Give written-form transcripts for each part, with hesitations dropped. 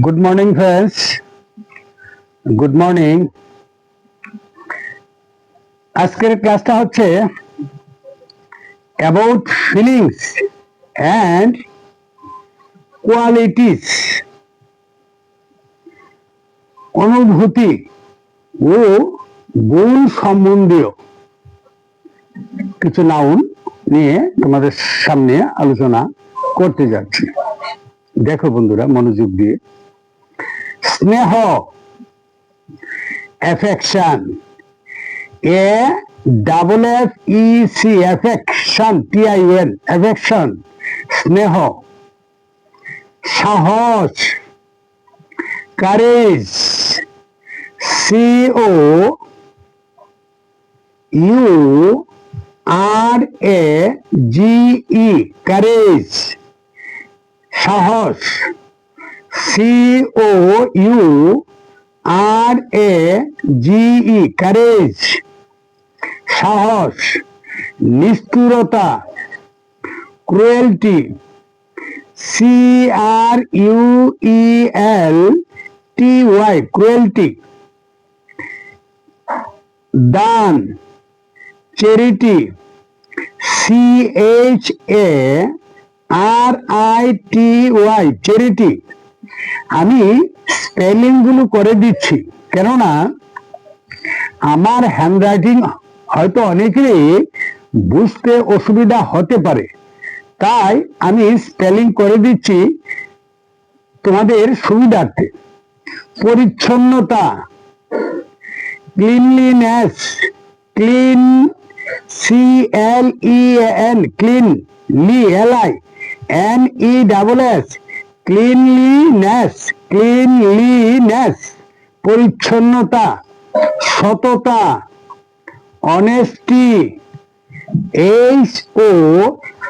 Good morning friends, good morning. আজকের ক্লাসটা হচ্ছে অ্যাবাউট ফিলিংস অ্যান্ড কোয়ালিটিস, অনুভূতি ও গুণ সম্বন্ধীয় কিছু নাউন নিয়ে তোমাদের সামনে আলোচনা করতে যাচ্ছি। দেখো বন্ধুরা, মনোযোগ দিয়ে। স্নেহ, affection, AFFEC, affection, TIN, affection, স্নেহ। সাহস, কারেজ, COURAGE, কারেজ, সাহস। COURAGE, কারেজ, সাহস। নিষ্ঠুরতা, ক্রুয়েলটি, CRUELTY, ক্রুয়েলটি। দান, চ্যারিটি, CHARITY, চ্যারিটি। আমি স্পেলিং গুলো করে দিচ্ছি, কেননা আমার হ্যান্ডরাইটিং হয়তো অনেকেরই বুঝতে অসুবিধা হতে পারে, তাই আমি স্পেলিং করে দিচ্ছি তোমাদের সুবিধার্থে। পরিচ্ছন্নতা, cleanliness, clean, CLEAN, clean, LINESS, cleanliness, cleanliness, পরিচ্ছন্নতা। সততা, অনেস্টি,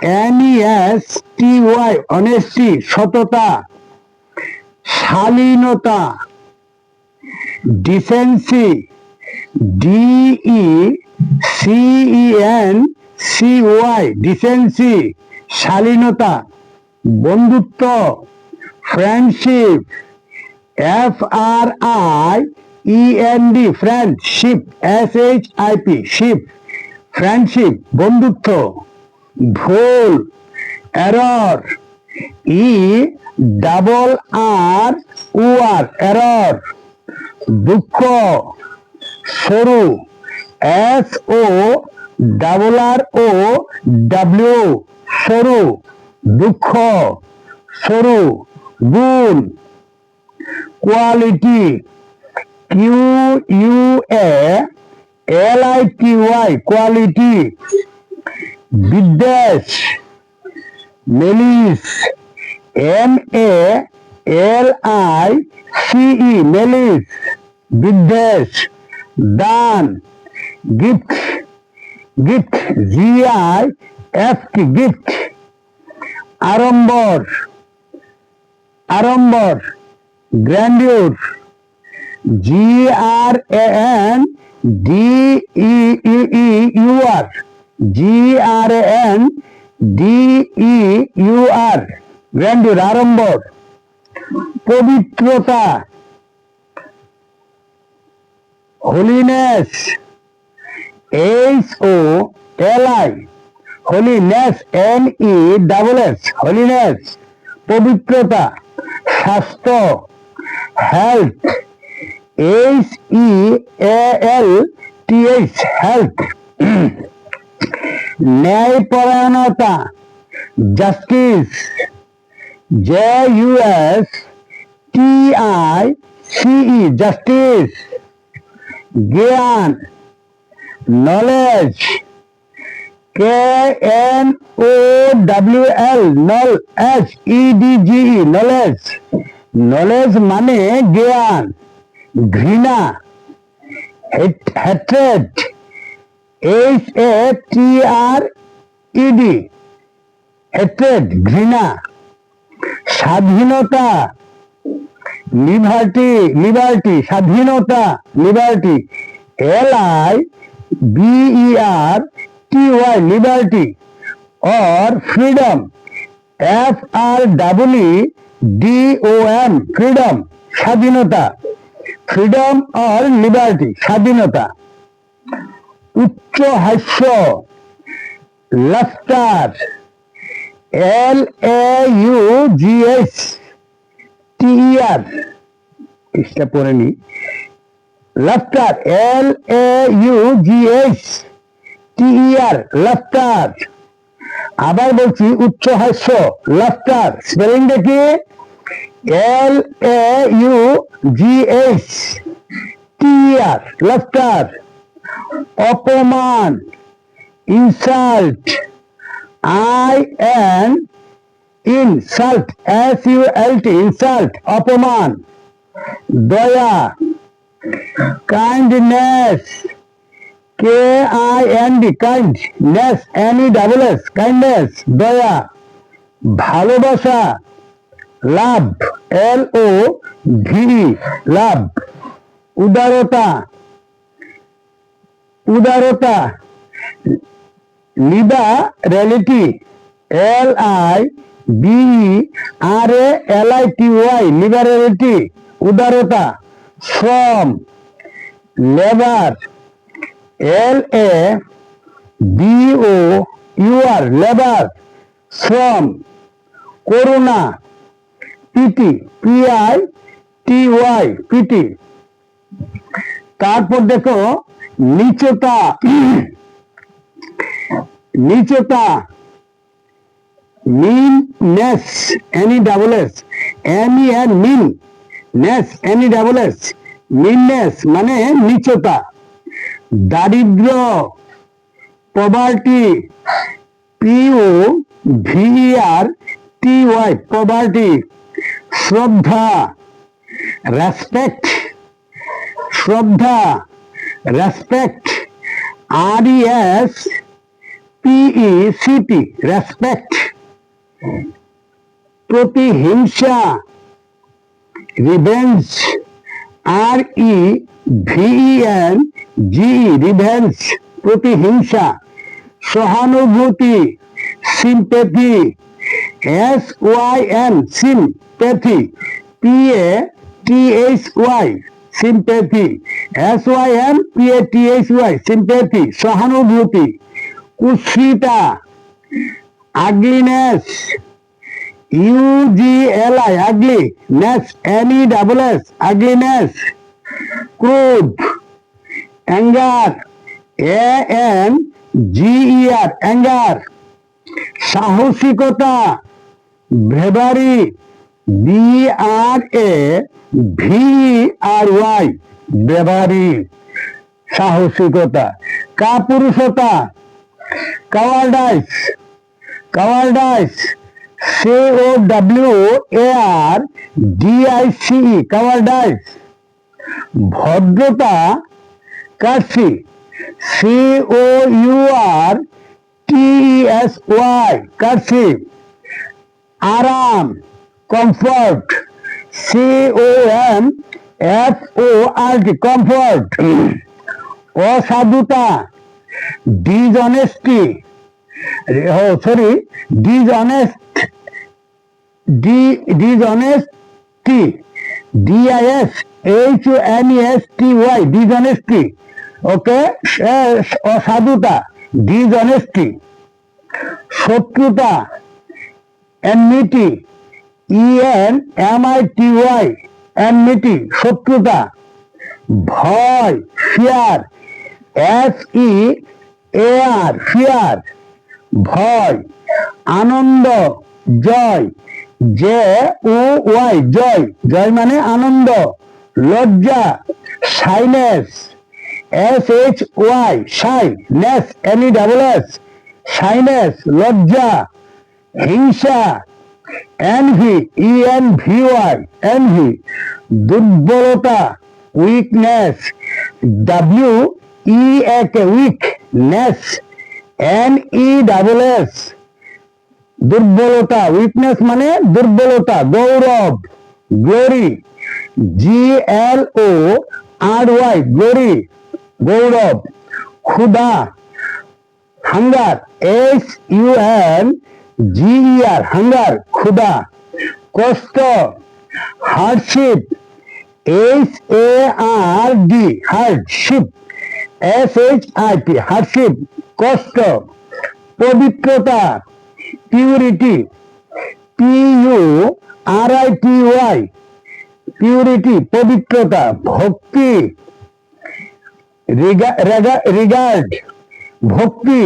HONESTY, অনেস্টি, সততা। শালীনতা, ডিসেন্সি, DECENCY, ডিসেন্সি, শালীনতা। বন্ধুত্ব, friendship, FRIEND, friendship, SHIP, ship, friendship, বন্ধুত্ব। ভুল, এরর, ERROR, এরর। দুঃখ, সরু, SORROW, সরু, দুঃখ, সরু। গুণ, কোয়ালিটি, QUALITY, কোয়ালিটি। বিদ্বেষ, মেলিস, MALICE, মেলিস, বিদ্বেষ। দান, গিফট, গিফট, GIFT, গিফট। আড়ম্বর, আড়ম্বর, গ্র্যান্ডিউর, GRANDEUR, GRANDEUR, গ্র্যান্ডিউর, আড়ম্বর। পবিত্রতা, holiness, HOLI, holiness, NESS, holiness, পবিত্রতা। স্বাস্থ্য, হেলথ, HEALTH, হেলথ। ন্যায়পরায়ণতা, জাস্টিস, JUSTICE, জাস্টিস। জ্ঞান, knowledge, KNOWL, NOLEDGE, knowledge, knowledge মানে জ্ঞান। ঘৃণা, হ্যাট্রেড, HATRED, হ্যাট্রেড, ঘৃণা। স্বাধীনতা, লিবার্টি, লিবার্টি, স্বাধীনতা, liberty, LIBERTY, liberty. or freedom, FREEDOM, DOM, freedom, স্বাধীনতা, freedom or liberty, স্বাধীনতা। উচ্চ হাস্য, লাফটার, LAUGHTER, এটা পড়ে নি, লাফটার, LAUGHTER, লাফটার। আবার বলছি উচ্চ হাস্য, লাফটার, স্পেলিং দেখি, LAUGHTER, লাফটার। অপমান, ইনসাল্ট, INSALT, SULT, ইনসাল্ট, অপমান। দয়া, kindness, KIND, kindness, NESS, kindness, দয়া। ভালোবাসা, লাভ, LOVE, লাভ। উদারতা, উদারতা, লিবারেলিটি, LIBERALITY, লিবারেলিটি, উদারতা। শ্রম, লেবার, LABOUR, লেবার, শ্রম। করুণা, পিটি, PITY, পিটি। তারপর দেখো নিচতা, নিচতা, মিননেস, NESS, MEN, মিন, নেস, NESS, মিননেস মানে নিচতা। দারিদ্র, পভার্টি, POVERTY, পভার্টি। শ্রদ্ধা, রেসপেক্ট, শ্রদ্ধা, রেসপেক্ট, RESPECT, রেসপেক্ট। প্রতিহিংসা, রিভেঞ্জ, REVENGE, রিভেঞ্জ, প্রতিহিংসা। সহানুভূতি, sympathy, SYM, sympathy, PATHY, sympathy, SYMPATHY, sympathy, সহানুভূতি। কুৎসিতা, আগলিনেস, UGLI, আগলি, নেস, NESS, আগলিনেস। ক্রোধ, অ্যাঙ্গার, ANGER, অ্যাঙ্গার। সাহসিকতা, ব্রেভারি, BRAVERY, ব্রেভারি, সাহসিকতা। কাপুরুষতা, কাওয়ার্ডাইস, কাওয়ার্ডাইস, COWARDICE, কাওয়ার্ডাইস। ভদ্রতা, কার্সি, COURTESY, কার্সি। আরাম, কমফর্ট, COMFORT, কমফর্ট। অসাধুতা, dishonesty, dishonesty, DISHONESTY, dishonesty, okay, অসাধুতা, ডিসঅনেস্টি। শত্রুতা, এনমিটি, ENMITY, এনমিটি, শত্রুতা। ভয়, ফিয়ার, FEAR, ফিয়ার, ভয়। আনন্দ, জয়, JOY, জয়, জয় মানে আনন্দ। লজ্জা, সাইনেস, SHY, সাই, নেস, NESS, সাইনেস, লজ্জা। হিংসা, ENVY, ENVY, দুর্বলতা, উইকনেস, WEAK, উইকনেস, NESS, দুর্বলতা। উইকনেস মানে দুর্বলতা। গৌরব, গ্লোরি, GLORY, গ্লোরি, গৌরব। ক্ষুধা, হাঙ্গার, HUNGER, হাঙ্গার, ক্ষুধা। কষ্ট, hardship, HARD, hardship, SHIP, hardship, কষ্ট, পবিত্রতা, পিউরিটি, PURITY, পিউরিটি, পবিত্রতা, ভক্তি, রিগার্ড, ভক্তি,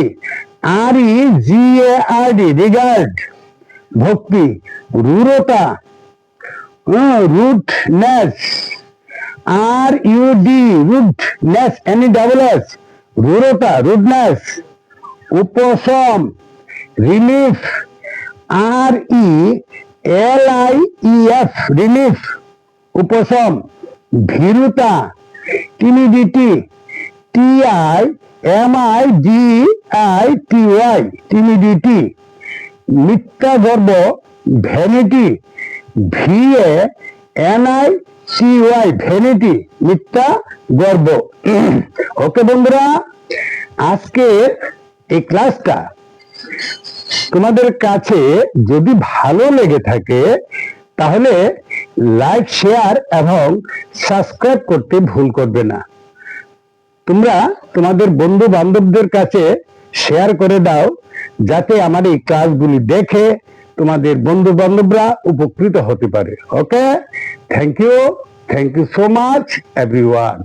REGARD, রিগার্ড, ভক্তি, রূঢ়তা, রুটনেস, RUD, রুটনেস, NESS, রূঢ়তা, রুডনেস, উপশম, রিলিফ, RELIEF, রিলিফ, উপশম, ভীরুতা, টিমিডিটি, TIMIDITY, টিমিডিটি, মিথ্যা গর্ব, ভ্যানিটি, VANITY, ভ্যানিটি, মিথ্যা গর্ব। ওকে বন্ধুরা, আজকে এই ক্লাসটা তোমাদের কাছে যদি ভালো লেগে থাকে তাহলে লাইক, শেয়ার এবং সাবস্ক্রাইব করতে ভুল করবে না। তোমরা তোমাদের বন্ধু বান্ধবদের কাছে শেয়ার করে দাও, যাতে আমার এই ক্লাসগুলি দেখে তোমাদের বন্ধু বান্ধবরা উপকৃত হতে পারে। Okay, thank you so much everyone.